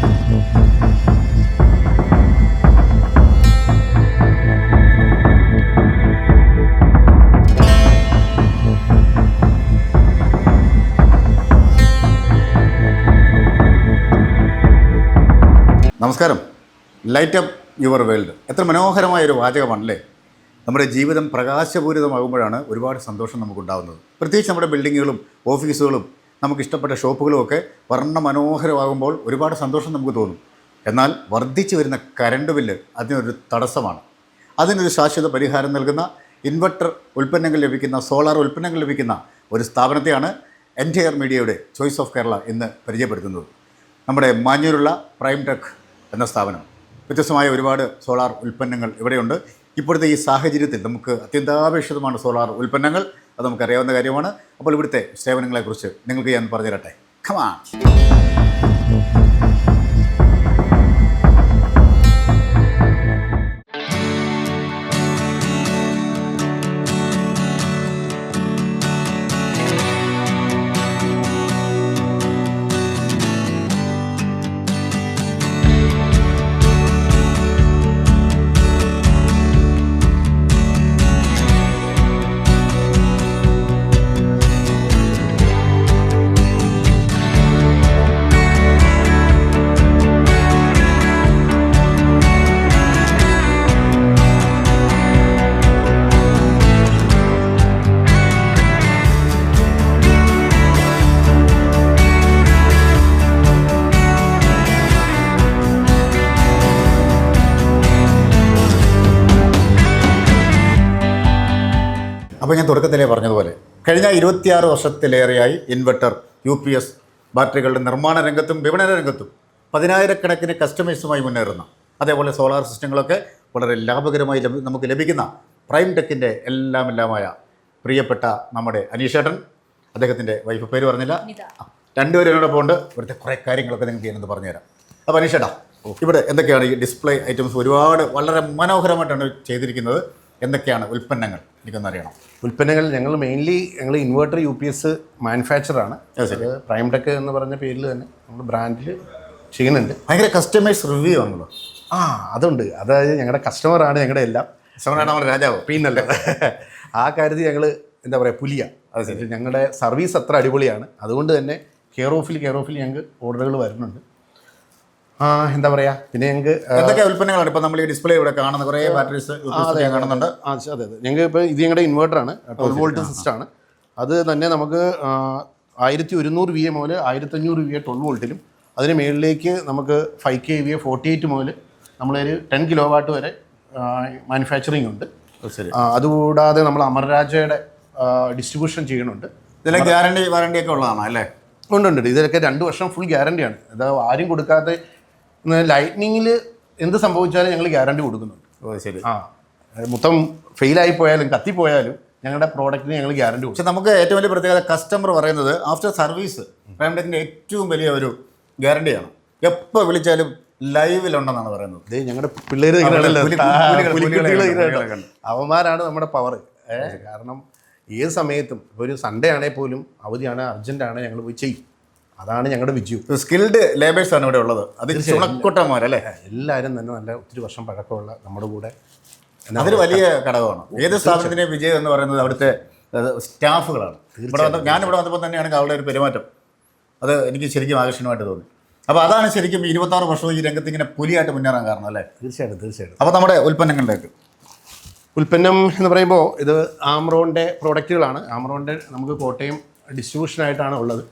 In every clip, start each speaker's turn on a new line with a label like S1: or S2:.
S1: നമസ്കാരം. Light up your world. എത്ര മനോഹരമായൊരു വാചകമാണല്ലേ. നമ്മുടെ ജീവിതം പ്രകാശപൂരിതമാകുമ്പോഴാണ് ഒരുപാട് സന്തോഷം നമുക്കുണ്ടാകുന്നത്. പ്രത്യേകിച്ച് നമ്മുടെ ബിൽഡിങ്ങുകളും ഓഫീസുകളും നമുക്കിഷ്ടപ്പെട്ട ഷോപ്പുകളും ഒക്കെ വർണ്ണ മനോഹരമാകുമ്പോൾ ഒരുപാട് സന്തോഷം നമുക്ക് തോന്നും. എന്നാൽ വർദ്ധിച്ചു വരുന്ന കറണ്ട് ബില്ല് അതിനൊരു തടസ്സമാണ്. അതിനൊരു ശാശ്വത പരിഹാരം നൽകുന്ന ഇൻവെർട്ടർ ഉൽപ്പന്നങ്ങൾ ലഭിക്കുന്ന, സോളാർ ഉൽപ്പന്നങ്ങൾ ലഭിക്കുന്ന ഒരു സ്ഥാപനത്തെയാണ് എൻറ്റയർ മീഡിയയുടെ ചോയ്സ് ഓഫ് കേരള ഇന്ന് പരിചയപ്പെടുത്തുന്നത്. നമ്മുടെ മാഞ്ഞൂരുള്ള പ്രൈം ടെക് എന്ന സ്ഥാപനം. വ്യത്യസ്തമായ ഒരുപാട് സോളാർ ഉൽപ്പന്നങ്ങൾ ഇവിടെയുണ്ട്. ഇപ്പോഴത്തെ ഈ സാഹചര്യത്തിൽ നമുക്ക് അത്യന്താപേക്ഷിതമാണ് സോളാർ ഉൽപ്പന്നങ്ങൾ. അത് നമുക്കറിയാവുന്ന കാര്യമാണ്. അപ്പോൾ ഇവിടുത്തെ സേവനങ്ങളെക്കുറിച്ച് നിങ്ങൾക്ക് ഞാൻ പറഞ്ഞു തരട്ടെ. കമാൺ. അപ്പോൾ ഞാൻ തുടക്കത്തിലേ പറഞ്ഞതുപോലെ കഴിഞ്ഞ 26 വർഷത്തിലേറെയായി ഇൻവെർട്ടർ, UPS ബാറ്ററികളുടെ നിർമ്മാണ രംഗത്തും വിപണന രംഗത്തും 10,000-കണക്കിന് കസ്റ്റമേഴ്സുമായി മുന്നേറുന്ന, അതേപോലെ സോളാർ സിസ്റ്റങ്ങളൊക്കെ വളരെ ലാഭകരമായി നമുക്ക് ലഭിക്കുന്ന പ്രൈം ടെക്കിൻ്റെ എല്ലാമായ പ്രിയപ്പെട്ട നമ്മുടെ അനീഷേട്ടൻ, അദ്ദേഹത്തിൻ്റെ വൈഫ് പേര് പറഞ്ഞില്ല, രണ്ടുപേരും എന്നോടൊപ്പം ഉണ്ട്. ഇവിടുത്തെ കുറേ കാര്യങ്ങളൊക്കെ നിങ്ങൾക്ക് ഞാനൊന്ന് പറഞ്ഞുതരാം. അപ്പോൾ അനീഷേട്ടാ, ഇവിടെ എന്തൊക്കെയാണ് ഈ ഡിസ്പ്ലേ ഐറ്റംസ് ഒരുപാട് വളരെ മനോഹരമായിട്ടാണ് ചെയ്തിരിക്കുന്നത്. എന്തൊക്കെയാണ് ഉൽപ്പന്നങ്ങൾ എനിക്കൊന്നറിയണം.
S2: ഉൽപ്പന്നങ്ങൾ ഞങ്ങൾ മെയിൻലി ഇൻവെർട്ടർ UPS മാനുഫാക്ചറാണ്. പ്രൈം ടെക് എന്ന് പറഞ്ഞ പേരിൽ തന്നെ നമ്മൾ ബ്രാൻഡിൽ ചെയ്യുന്നുണ്ട്.
S1: ഭയങ്കര കസ്റ്റമൈസ് റിവ്യൂ ആണല്ലോ.
S2: അതുണ്ട്. അതായത് ഞങ്ങളുടെ കസ്റ്റമറാണ് ഞങ്ങളുടെ എല്ലാം.
S1: കസ്റ്റമറാണ് നമ്മുടെ രാജാവ്.
S2: പിന്നല്ല, ആ കാര്യത്തിൽ ഞങ്ങൾ എന്താ പറയുക, പുലിയ. അത് ഞങ്ങളുടെ സർവീസ് അത്ര അടിപൊളിയാണ്. അതുകൊണ്ട് തന്നെ കെയർ ഓഫിൽ ഞങ്ങൾക്ക് ഓർഡറുകൾ വരുന്നുണ്ട്. എന്താ പറയുക, പിന്നെ ഞങ്ങൾക്ക്
S1: എന്തൊക്കെ ഉൽപ്പന്നങ്ങളാണ് ഇപ്പോൾ നമ്മൾ ഈ ഡിസ്പ്ലേ ഇവിടെ കാണുന്ന കുറേ ബാറ്ററീസ് കാണുന്നുണ്ട്.
S2: അതെ. ഞങ്ങൾക്ക് ഇപ്പോൾ ഇത് ഞങ്ങളുടെ ഇൻവെർട്ടറാണ്, 12 വോൾട്ട് സിസ്റ്റമാണ്. അത് തന്നെ നമുക്ക് 1100 VA മുതൽ 1500 VA 12 വോൾട്ടിലും, അതിന് മുകളിലേക്ക് നമുക്ക് 5K VA 48 മുതൽ നമ്മളൊരു 10 കിലോവാട്ട് വരെ മാനുഫാക്ചറിങ് ഉണ്ട്. അതുകൂടാതെ നമ്മൾ അമർരാജയുടെ ഡിസ്ട്രിബ്യൂഷൻ ചെയ്യണുണ്ട്.
S1: ഇതിലെ ഗ്യാരണ്ടി വാറണ്ടിയൊക്കെ ഉള്ളതാണ് അല്ലേ?
S2: ഉണ്ട്. ഇതിലൊക്കെ 2 വർഷം ഫുൾ ഗ്യാരണ്ടിയാണ്. അത് ആരും കൊടുക്കാതെ, ലൈറ്റ്നിങ്ങിൽ എന്ത് സംഭവിച്ചാലും ഞങ്ങൾ ഗ്യാരണ്ടി കൊടുക്കുന്നുണ്ട്.
S1: ശരി.
S2: മൊത്തം ഫെയിലായി പോയാലും കത്തിപ്പോയാലും ഞങ്ങളുടെ പ്രോഡക്റ്റിന് ഞങ്ങൾ ഗ്യാരണ്ടി കൊടുക്കും.
S1: പക്ഷെ നമുക്ക് ഏറ്റവും വലിയ പ്രത്യേകത കസ്റ്റമർ പറയുന്നത് ആഫ്റ്റർ സർവീസ് പ്രൈം ടെക്കിൻ്റെ ഏറ്റവും വലിയ ഒരു ഗ്യാരണ്ടിയാണ്. എപ്പോൾ വിളിച്ചാലും ലൈവിലുണ്ടെന്നാണ് പറയുന്നത്.
S2: ഇത് ഞങ്ങളുടെ പിള്ളേർ അവന്മാരാണ് നമ്മുടെ പവർ. കാരണം ഏത് സമയത്തും, ഇപ്പോൾ ഒരു സൺഡേ ആണെങ്കിൽ പോലും അവധിയാണ്, അർജൻറ്റാണ്, ഞങ്ങൾ പോയി ചെയ്യും. അതാണ് ഞങ്ങളുടെ വിജയം.
S1: സ്കിൽഡ് ലേബേഴ്സാണ് ഇവിടെ ഉള്ളത്. അത് ചുണക്കൊട്ടന്മാരല്ലേ?
S2: എല്ലാവരും തന്നെ നല്ല ഒത്തിരി വർഷം പഴക്കമുള്ള നമ്മുടെ കൂടെ.
S1: അതൊരു വലിയ ഘടകമാണ്. ഏത് സ്ഥാപനത്തിൻ്റെ വിജയം എന്ന് പറയുന്നത് അവിടുത്തെ സ്റ്റാഫുകളാണ്. ഞാനിവിടെ വന്നപ്പോൾ തന്നെയാണെങ്കിൽ അവളുടെ ഒരു പെരുമാറ്റം അത് എനിക്ക് ശരിക്കും ആകർഷണമായിട്ട് തോന്നി. അപ്പോൾ അതാണ് ശരിക്കും 26 വർഷവും ഈ രംഗത്ത് ഇങ്ങനെ പുലിയായിട്ട് മുന്നേറാൻ കാരണം അല്ലേ?
S2: തീർച്ചയായിട്ടും.
S1: അപ്പോൾ നമ്മുടെ ഉൽപ്പന്നങ്ങളിലേക്ക്,
S2: ഉൽപ്പന്നം എന്ന് പറയുമ്പോൾ ഇത് ആംറോണിൻ്റെ പ്രോഡക്റ്റുകളാണ്. ആംറോണിൻ്റെ നമുക്ക് കോട്ടയം ഡിസ്ട്രിബ്യൂഷനായിട്ടാണ് ഉള്ളത്.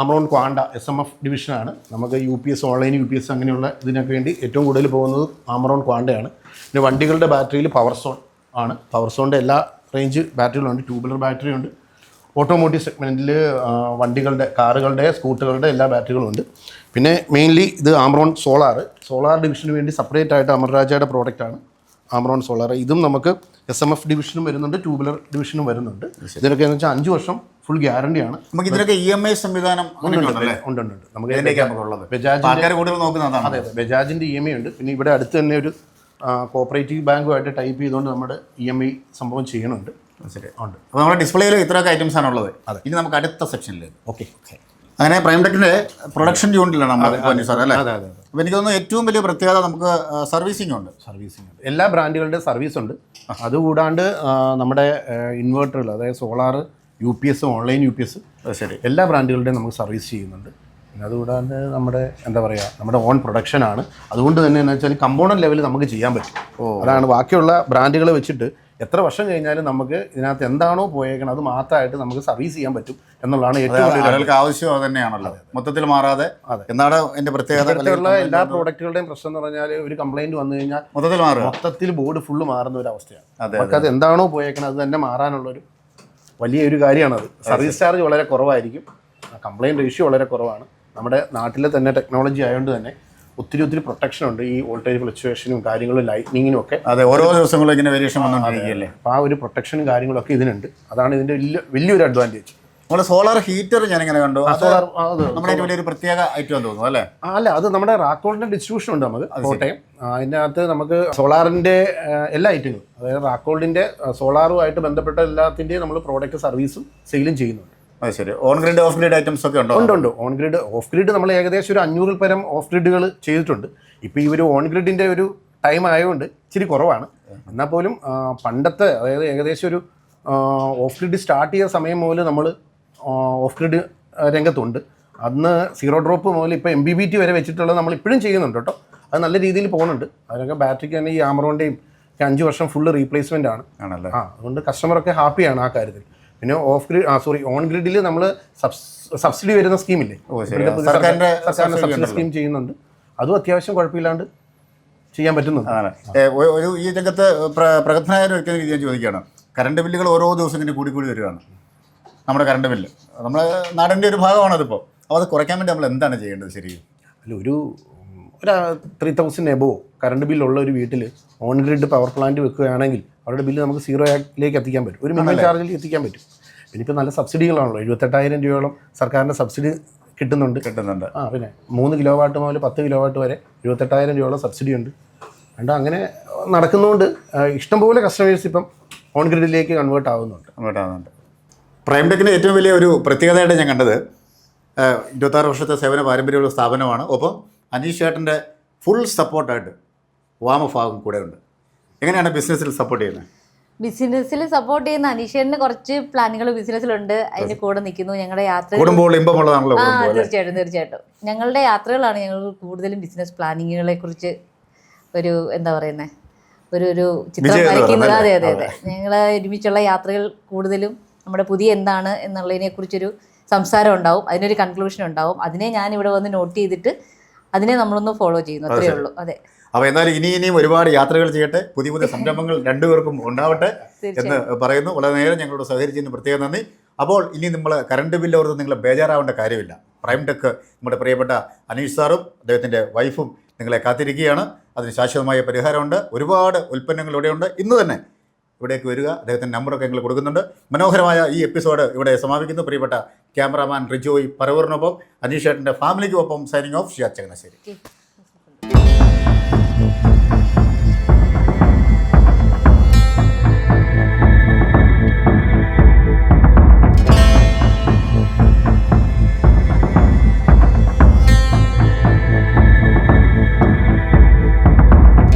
S2: ആംറോൺ ക്വാണ്ട SMF ഡിവിഷനാണ്. നമുക്ക് UPS, ഓൺലൈൻ UPS അങ്ങനെയുള്ള ഇതിനൊക്കെ വേണ്ടി ഏറ്റവും കൂടുതൽ പോകുന്നത് ആംറോൺ ക്വാണ്ടയാണ്. പിന്നെ വണ്ടികളുടെ ബാറ്ററിയിൽ പവർസോൺ ആണ്. പവർസോണിൻ്റെ എല്ലാ റേഞ്ച് ബാറ്ററികളുണ്ട്. ട്യൂബുലർ ബാറ്ററി ഉണ്ട്. ഓട്ടോമോട്ടീവ് സെഗ്മെൻറ്റിൽ വണ്ടികളുടെ, കാറുകളുടെ, സ്കൂട്ടറുകളുടെ എല്ലാ ബാറ്ററികളും ഉണ്ട്. പിന്നെ മെയിൻലി ഇത് ആംറോൺ സോളാർ ഡിവിഷന് വേണ്ടി സെപ്പറേറ്റ് ആയിട്ട് അമർരാജയുടെ പ്രോഡക്റ്റാണ് ആംറോൺ സോളാർ. ഇതും നമുക്ക് SMF ഡിവിഷനും വരുന്നുണ്ട്, ട്യൂബുലർ ഡിവിഷനും വരുന്നുണ്ട്. ഇതിനൊക്കെ എന്ന് വെച്ചാൽ 5 വർഷം ഫുൾ ഗ്യാരണ്ടിയാണ്.
S1: നമുക്ക് ഇതിനൊക്കെ EMI സംവിധാനം
S2: ഉണ്ട്. നമുക്ക് ബജാജിൻ്റെ EMI ഉണ്ട്. പിന്നെ ഇവിടെ അടുത്ത് തന്നെ ഒരു കോപ്പറേറ്റീവ് ബാങ്കുമായിട്ട് ടൈപ്പ് ചെയ്തുകൊണ്ട് നമ്മുടെ EMI സംഭവം ചെയ്യണുണ്ട്.
S1: ശരി, ഉണ്ട്. അപ്പോൾ നമ്മുടെ ഡിസ്പ്ലേയിൽ ഇത്രയൊക്കെ ഐറ്റംസ് ആണുള്ളത്. ഇനി നമുക്ക് അടുത്ത സെക്ഷനിലേക്ക്.
S2: ഓക്കെ.
S1: അങ്ങനെ പ്രൈം ടെക്കിൻ്റെ പ്രൊഡക്ഷൻ യൂണിറ്റിലാണ് നമ്മൾ സാർ അല്ലേ?
S2: അതെ അതെ.
S1: അപ്പോൾ എനിക്ക് തോന്നുന്നു ഏറ്റവും വലിയ പ്രത്യേകത നമുക്ക് സർവീസിംഗ് ഉണ്ട്.
S2: സർവീസിംഗ് ഉണ്ട്, എല്ലാ ബ്രാൻഡുകളുടെ സർവീസ് ഉണ്ട്. അതുകൂടാണ്ട് നമ്മുടെ ഇൻവേർട്ടറുകൾ, അതായത് സോളാർ, UPS, ഓൺലൈൻ UPS,
S1: ശരി,
S2: എല്ലാ ബ്രാൻഡുകളുടെയും നമുക്ക് സർവീസ് ചെയ്യുന്നുണ്ട്. പിന്നെ അതുകൂടാണ്ട് നമ്മുടെ എന്താ പറയുക, നമ്മുടെ ഓൺ പ്രൊഡക്ഷനാണ്. അതുകൊണ്ട് തന്നെ എന്ന് വെച്ചാൽ കമ്പോണൻറ്റ് ലെവലിൽ നമുക്ക് ചെയ്യാൻ പറ്റും. അതാണ് ബാക്കിയുള്ള ബ്രാൻഡുകൾ വെച്ചിട്ട് എത്ര വർഷം കഴിഞ്ഞാലും നമുക്ക് ഇതിനകത്ത് എന്താണോ പോയേക്കണം അത് മാത്രമായിട്ട് നമുക്ക് സർവീസ് ചെയ്യാൻ പറ്റും എന്നുള്ളതാണ് ഏറ്റവും
S1: ആളുകൾക്ക് ആവശ്യം അത് തന്നെയാണല്ലോ, മൊത്തത്തിൽ മാറാതെ. എന്താണ് എൻ്റെ പ്രത്യേകത?
S2: എല്ലാ പ്രോഡക്റ്റുകളുടെയും പ്രശ്നം എന്ന് പറഞ്ഞാൽ ഒരു കംപ്ലൈൻറ്റ് വന്നു കഴിഞ്ഞാൽ
S1: മൊത്തത്തിൽ മാറുക,
S2: മൊത്തത്തിൽ ബോർഡ് ഫുള്ള് മാറുന്ന ഒരു അവസ്ഥയാണ്. നമുക്ക് അത് എന്താണോ പോയേക്കണം അത് തന്നെ മാറാനുള്ളൊരു വലിയൊരു കാര്യമാണത്. സർവീസ് ചാർജ് വളരെ കുറവായിരിക്കും, കംപ്ലൈൻറ്റ് റേഷ്യോ വളരെ കുറവാണ്. നമ്മുടെ നാട്ടിലെ തന്നെ ടെക്നോളജി ആയതുകൊണ്ട് തന്നെ ഒത്തിരി പ്രൊട്ടക്ഷൻ ഉണ്ട്. ഈ വോൾട്ടേജ് ഫ്ലക്ച്വേഷനും കാര്യങ്ങളും ലൈറ്റ്നിങ്ങിനും ഒക്കെ.
S1: അതെ, ഓരോ ദിവസങ്ങളും ഇങ്ങനെ വേരിയേഷൻ വന്നുകൊണ്ടിരിക്കുകയല്ലേ.
S2: അപ്പോൾ ആ ഒരു പ്രൊട്ടക്ഷനും കാര്യങ്ങളൊക്കെ ഇതിനുണ്ട്. അതാണ് ഇതിൻ്റെ വലിയൊരു അഡ്വാൻറ്റേജ്.
S1: നമ്മുടെ സോളാർ ഹീറ്റർ ഞാനിങ്ങനെ കണ്ടു, നമ്മുടെ വലിയൊരു പ്രത്യേക ഐറ്റം തോന്നുന്നു അല്ലേ?
S2: അല്ല, അത് നമ്മുടെ റാക്കോളിൻ്റെ ഡിസ്ട്രിബ്യൂഷൻ ഉണ്ട് നമുക്ക് കോട്ടയം. അതിൻ്റെ അകത്ത് നമുക്ക് സോളാറിൻ്റെ എല്ലാ ഐറ്റങ്ങളും, അതായത് റാക്കോളിൻ്റെ സോളാറുമായിട്ട് ബന്ധപ്പെട്ട എല്ലാത്തിൻ്റെയും നമ്മൾ പ്രോഡക്റ്റ് സർവീസും സെയിലും ചെയ്യുന്നുണ്ട്.
S1: അത് ശരി. On grid, off grid items ഒക്കെ ഉണ്ടോ?
S2: ഉണ്ട്. ഓൺ ഗ്രിഡ്, ഓഫ് ഗ്രിഡ് നമ്മൾ ഏകദേശം ഒരു 500-ൽ പരം ഓഫ് ഗ്രിഡുകൾ ചെയ്തിട്ടുണ്ട്. ഇപ്പോൾ ഈ ഒരു ഓൺ ഗ്രിഡിൻ്റെ ഒരു ടൈം ആയതുകൊണ്ട് ഇച്ചിരി കുറവാണ്. എന്നാൽ പോലും പണ്ടത്തെ, അതായത് ഏകദേശം ഒരു ഓഫ് ഗ്രിഡ് സ്റ്റാർട്ട് ചെയ്ത സമയം മുതൽ നമ്മൾ ഓഫ് ഗ്രിഡ് രംഗത്തുണ്ട്. അന്ന് സീറോ ഡ്രോപ്പ് മുതൽ ഇപ്പോൾ MBBT വരെ വെച്ചിട്ടുള്ളത് നമ്മൾ ഇപ്പോഴും ചെയ്യുന്നുണ്ട് കേട്ടോ. അത് നല്ല രീതിയിൽ പോകുന്നുണ്ട്. അതിനൊക്കെ ബാറ്ററിക്ക് തന്നെ ഈ ആമറോണിൻ്റെയും 5 വർഷം ഫുള്ള് റീപ്ലേസ്മെൻ്റ് ആണ്.
S1: ആണല്ലേ?
S2: അതുകൊണ്ട് കസ്റ്റമറൊക്കെ ഹാപ്പിയാണ് ആ കാര്യത്തിൽ. പിന്നെ ഓൺ ഗ്രിഡിൽ നമ്മൾ സബ്സിഡി വരുന്ന സ്കീമില്ലേ, സർക്കാരിൻ്റെ സബ്സിഡി സ്കീം ചെയ്യുന്നുണ്ട്. അതും അത്യാവശ്യം കുഴപ്പമില്ലാണ്ട് ചെയ്യാൻ പറ്റുന്നുണ്ട്.
S1: ഒരു ഈ രംഗത്ത് പ്രഗത്ഭനായ ഒരു വ്യക്തി ഞാൻ ചോദിക്കുകയാണ്, കറണ്ട് ബില്ലുകൾ ഓരോ ദിവസം ഇങ്ങനെ കൂടി വരികയാണ്. നമ്മുടെ കറണ്ട് ബില്ല് നമ്മുടെ നാടിൻ്റെ ഒരു ഭാഗമാണതിപ്പോൾ. അപ്പോൾ അത് കുറയ്ക്കാൻ വേണ്ടി നമ്മൾ എന്താണ് ചെയ്യേണ്ടത് ശരിക്കും?
S2: അല്ല, ഒരു 3000 എബോ കറണ്ട് ബില്ലുള്ള ഒരു വീട്ടിൽ ഓൺ ഗ്രിഡ് പവർ പ്ലാന്റ് വെക്കുകയാണെങ്കിൽ അവരുടെ ബില്ല് നമുക്ക് 0 എത്തിക്കാൻ പറ്റും, ഒരു മിനിമം ചാർജിൽ എത്തിക്കാൻ പറ്റും. പിന്നെ ഇപ്പോൾ നല്ല സബ്സിഡികളാണല്ലോ, 78,000 രൂപയോളം സർക്കാരിൻ്റെ സബ്സിഡി കിട്ടുന്നുണ്ട്. പിന്നെ 3 കിലോവാട്ട് മുതൽ 10 കിലോവാട്ട് വരെ 78,000 രൂപയോളം സബ്സിഡി ഉണ്ട്. അതുകൊണ്ട് അങ്ങനെ നടക്കുന്നതുകൊണ്ട് ഇഷ്ടംപോലെ കസ്റ്റമേഴ്സ് ഇപ്പം ഓൺ ഗ്രിഡിലേക്ക് കൺവേർട്ട് ആവുന്നുണ്ട്.
S1: പ്രൈം ടെക്കിൻ്റെ ഏറ്റവും വലിയ ഒരു പ്രത്യേകതയായിട്ട് ഞാൻ കണ്ടത് 26 വർഷത്തെ സേവന പാരമ്പര്യമുള്ള സ്ഥാപനമാണ്. ഒപ്പം അനീഷ് ചേട്ടൻ്റെ ഫുൾ സപ്പോർട്ടായിട്ട് വാമഭാഗം കൂടെ ഉണ്ട്. എങ്ങനെയാണ് ബിസിനസ്സിൽ സപ്പോർട്ട് ചെയ്യുന്നത്?
S3: ബിസിനസ്സിൽ സപ്പോർട്ട് ചെയ്യുന്ന അനീഷേട്ടന് കുറച്ച് പ്ലാനുകൾ ബിസിനസ്സിലുണ്ട്. അതിന് കൂടെ നിൽക്കുന്നു. ഞങ്ങളുടെ യാത്ര
S1: കൂടുമ്പോൾ ഇമ്പമുള്ളതാണല്ലോ.
S3: തീർച്ചയായിട്ടും ഞങ്ങളുടെ യാത്രകളാണ് ഞങ്ങൾ കൂടുതലും ബിസിനസ് പ്ലാനിങ്ങുകളെ കുറിച്ച് ഒരു എന്താ പറയുന്നത് ഒരു ചിത്രം വരയ്ക്കുന്നത്. അതെ ഞങ്ങൾ ഒരുമിച്ചുള്ള യാത്രകൾ കൂടുതലും നമ്മുടെ പുതിയ എന്താണ് എന്നുള്ളതിനെ കുറിച്ചൊരു സംസാരം ഉണ്ടാവും, അതിനൊരു കൺക്ലൂഷൻ ഉണ്ടാവും. അതിനെ ഞാൻ ഇവിടെ വന്ന് നോട്ട് ചെയ്തിട്ട് അതിനെ നമ്മളൊന്ന് ഫോളോ ചെയ്യുന്നു, അത്രയേ ഉള്ളൂ. അതെ.
S1: അപ്പോൾ എന്നാലും ഇനിയും ഒരുപാട് യാത്രകൾ ചെയ്യട്ടെ, പുതിയ സംരംഭങ്ങൾ രണ്ടുപേർക്കും ഉണ്ടാവട്ടെ എന്ന് പറയുന്നു. വളരെ നേരം ഞങ്ങളോട് സഹകരിച്ചതിന് പ്രത്യേകം നന്ദി. അപ്പോൾ ഇനി നമ്മൾ കറണ്ട് ബില്ല് ഓർത്ത് നിങ്ങൾ ബേജാറാവേണ്ട കാര്യമില്ല. പ്രൈം ടെക് നമ്മുടെ പ്രിയപ്പെട്ട അനീഷ് സാറും അദ്ദേഹത്തിൻ്റെ വൈഫും നിങ്ങളെ കാത്തിരിക്കുകയാണ്. അതിന് ശാശ്വതമായ പരിഹാരമുണ്ട്. ഒരുപാട് ഉൽപ്പന്നങ്ങൾ ഇവിടെയുണ്ട്. ഇന്ന് തന്നെ ഇവിടേക്ക് വരിക. അദ്ദേഹത്തിൻ്റെ നമ്പറൊക്കെ ഞങ്ങൾ കൊടുക്കുന്നുണ്ട്. മനോഹരമായ ഈ എപ്പിസോഡ് ഇവിടെ സമാപിക്കുന്നു. പ്രിയപ്പെട്ട ക്യാമറാമാൻ റിജോയ് പറവൂറിനൊപ്പം അനീഷ് ചേട്ടൻ്റെ ഫാമിലിക്കൊപ്പം സൈനിങ് ഓഫ്. ഷിയാ ചങ്ങനാശ്ശേരി.